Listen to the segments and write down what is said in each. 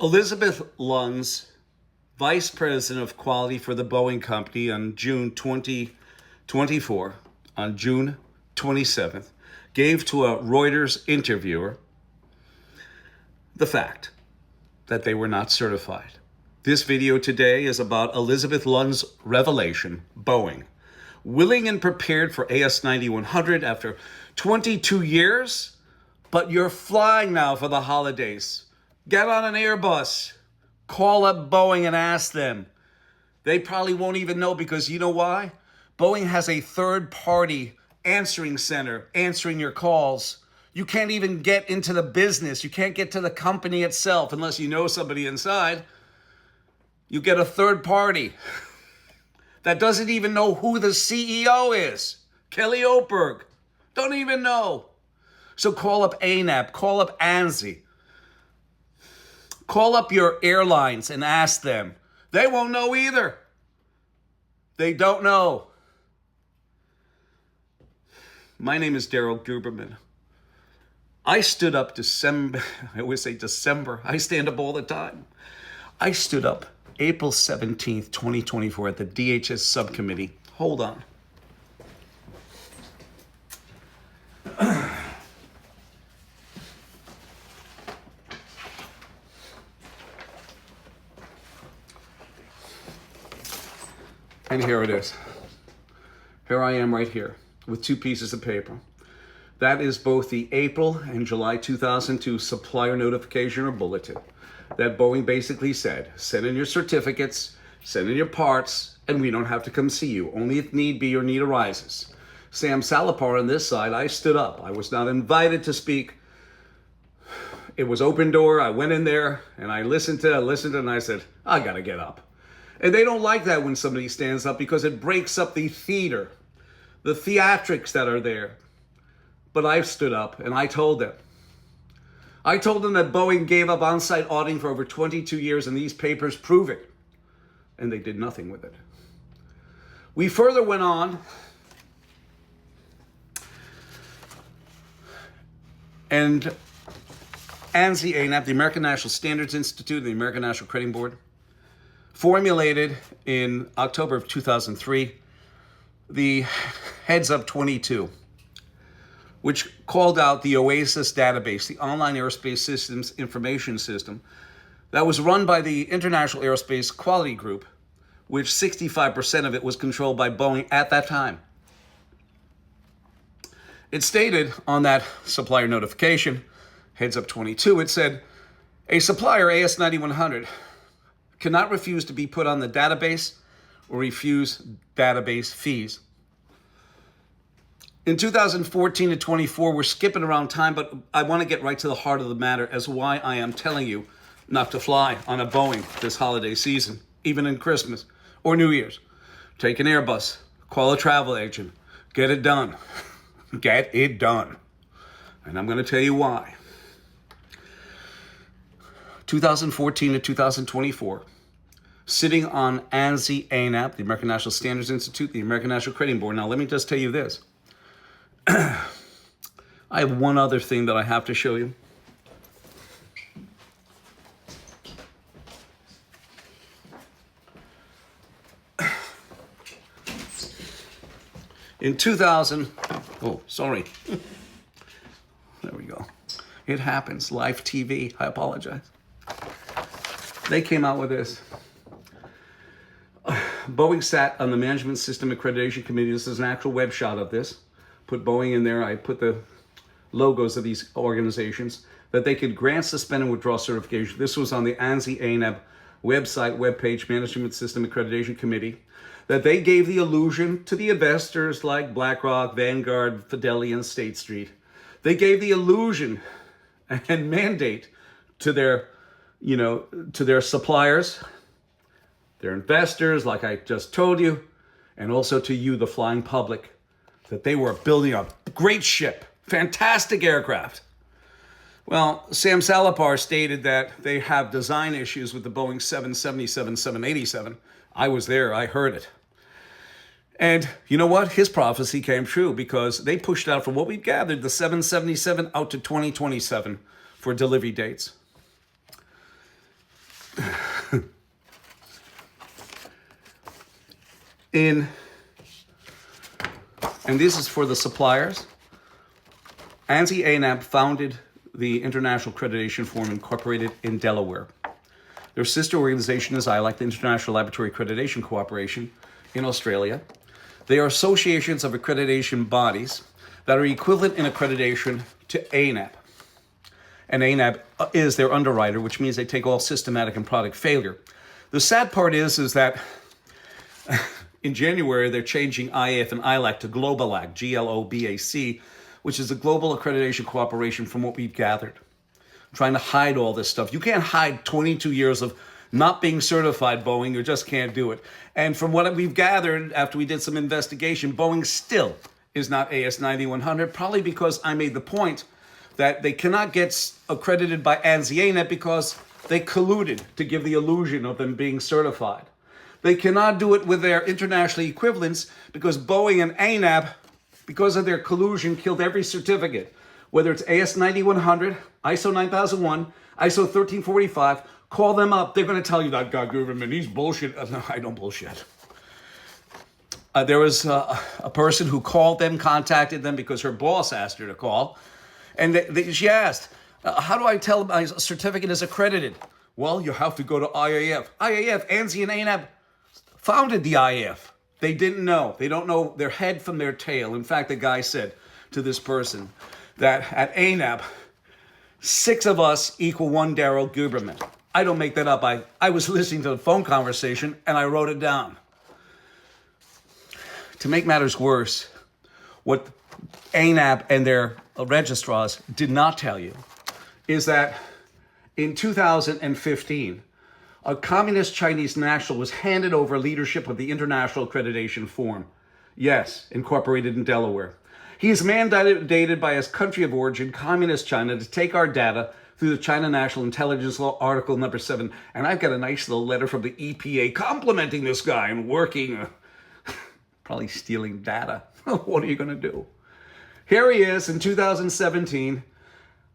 Elizabeth Lunds, Vice President of Quality for the Boeing Company on June 2024, on June 27th, gave to a Reuters interviewer the fact that they were not certified. This video today is about Elizabeth Lund's revelation, Boeing, willing and prepared for AS9100 after 22 years, but you're flying now for the holidays. Get on an Airbus. Call up Boeing and ask them. They probably won't even know, because you know why? Boeing has a third-party answering center answering your calls. You can't even get into the business. You can't get to the company itself unless you know somebody inside. You get a third party that doesn't even know who the CEO is. Kelly Oberg. Don't even know. So call up ANAB, call up ANSI. Call up your airlines and ask them. They won't know either. They don't know. My name is Daryl Guberman. I stood up December, I always say December. I stand up all the time. I stood up April 17th, 2024 at the DHS subcommittee. Hold on. And here it is. Here I am right here with two pieces of paper. That is both the April and July 2002 supplier notification or bulletin that Boeing basically said, send in your certificates, send in your parts, and we don't have to come see you, only if need be or need arises. Sam Salapar on this side, I stood up. I was not invited to speak. It was open door. I went in there and I listened and I said, I gotta get up. And they don't like that when somebody stands up, because it breaks up the theater, the theatrics that are there. But I stood up and I told them. I told them that Boeing gave up on-site auditing for over 22 years, and these papers prove it. And they did nothing with it. We further went on and ANSI-ANAB, the American National Standards Institute, the American National Crediting Board, formulated in October of 2003 the Heads Up 22, which called out the OASIS database, the Online Aerospace Systems Information System, that was run by the International Aerospace Quality Group, which 65% of it was controlled by Boeing at that time. It stated on that supplier notification, Heads Up 22, it said, a supplier AS9100 cannot refuse to be put on the database or refuse database fees. In 2014 to 24, we're skipping around time, but I want to get right to the heart of the matter as why I am telling you not to fly on a Boeing this holiday season, even in Christmas or New Year's. Take an Airbus, call a travel agent, get it done. Get it done. And I'm going to tell you why. 2014 to 2024, sitting on ANSI-ANAB, the American National Standards Institute, the American National Crediting Board. Now, let me just tell you this. I have one other thing that I have to show you. In 2000, oh, sorry. There we go. It happens. Live TV. I apologize. They came out with this. Boeing sat on the Management System Accreditation Committee. This is an actual web shot of this. Put Boeing in there. I put the logos of these organizations that they could grant, suspend, and withdraw certification. This was on the ANSI-ANAB website, webpage, Management System Accreditation Committee, that they gave the illusion to the investors like BlackRock, Vanguard, Fidelity, and State Street. They gave the illusion and mandate to their, to their suppliers, their investors, like I just told you, and also to you, the flying public, that they were building a great ship, fantastic aircraft. Well, Sam Salapar stated that they have design issues with the Boeing 777, 787. I was there, I heard it. And you know what? His prophecy came true, because they pushed out, from what we've gathered, the 777 out to 2027 for delivery dates. and this is for the suppliers. ANSI-ANAB founded the International Accreditation Forum Incorporated in Delaware. Their sister organization is ILAC, the International Laboratory Accreditation Cooperation in Australia. They are associations of accreditation bodies that are equivalent in accreditation to ANAB. And ANAB is their underwriter, which means they take all systematic and product failure. The sad part is that in January, they're changing IAF and ILAC to GLOBAC, GLOBAC, which is a global accreditation cooperation from what we've gathered. Trying to hide all this stuff. You can't hide 22 years of not being certified, Boeing. You just can't do it. And from what we've gathered after we did some investigation, Boeing still is not AS9100, probably because I made the point that they cannot get accredited by ANSI-ANAB because they colluded to give the illusion of them being certified. They cannot do it with their international equivalents because Boeing and ANAB, because of their collusion, killed every certificate. Whether it's AS9100, ISO 9001, ISO 1345, call them up. They're going to tell you that guy Guberman, he's bullshit. No, I don't bullshit. There was a person who called them, contacted them because her boss asked her to call. And she asked, how do I tell my certificate is accredited? Well, you have to go to IAF. IAF, ANSI and ANAB founded the IAF. They didn't know. They don't know their head from their tail. In fact, the guy said to this person that at ANAB, 6 of us equal 1 Daryl Guberman. I don't make that up. I was listening to the phone conversation and I wrote it down. To make matters worse, what ANAB and their registrars did not tell you is that in 2015, a communist Chinese national was handed over leadership of the International Accreditation Forum. Yes, incorporated in Delaware. He is mandated by his country of origin, Communist China, to take our data through the China National Intelligence Law, Article number 7. And I've got a nice little letter from the EPA complimenting this guy and working, probably stealing data. What are you going to do? Here he is in 2017,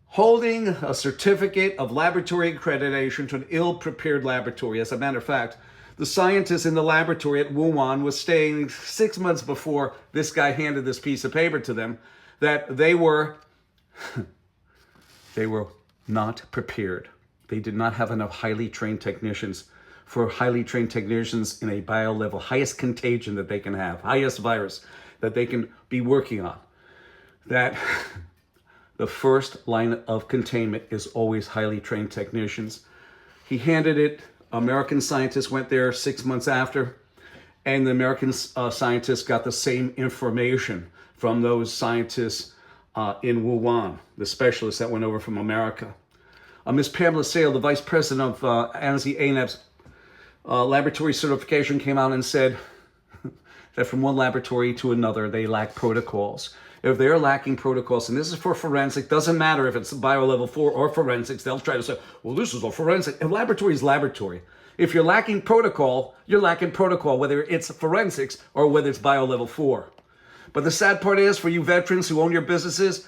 holding a certificate of laboratory accreditation to an ill-prepared laboratory. As a matter of fact, the scientists in the laboratory at Wuhan was saying 6 months before this guy handed this piece of paper to them that they were not prepared. They did not have enough highly trained technicians for highly trained technicians in a bio level, highest contagion that they can have, highest virus that they can be working on. That the first line of containment is always highly trained technicians. He handed it. American scientists went there 6 months after, and the American scientists got the same information from those scientists in Wuhan, the specialists that went over from America. Ms. Pamela Sale, the vice president of ANSI-ANAB's laboratory certification, came out and said that from one laboratory to another, they lack protocols. If they're lacking protocols, and this is for forensic, doesn't matter if it's bio level 4 or forensics, they'll try to say, well, this is a forensic. A laboratory is laboratory. If you're lacking protocol, you're lacking protocol, whether it's forensics or whether it's bio level 4. But the sad part is, for you veterans who own your businesses,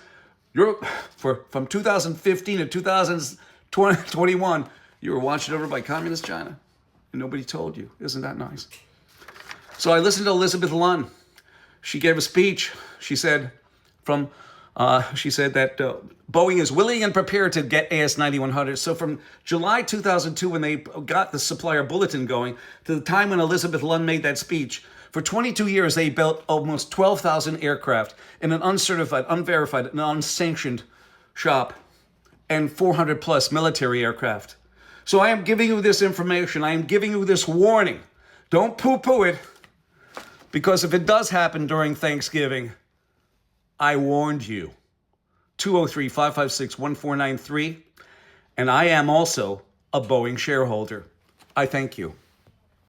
from 2015 to 2021, you were watched over by Communist China, and nobody told you. Isn't that nice? So I listened to Elizabeth Lunn. She gave a speech. She said that Boeing is willing and prepared to get AS9100. So from July 2002, when they got the supplier bulletin going, to the time when Elizabeth Lunn made that speech, for 22 years, they built almost 12,000 aircraft in an uncertified, unverified, and unsanctioned shop, and 400 plus military aircraft. So I am giving you this information. I am giving you this warning. Don't poo-poo it, because if it does happen during Thanksgiving, I warned you. 203-556-1493. And I am also a Boeing shareholder. I thank you.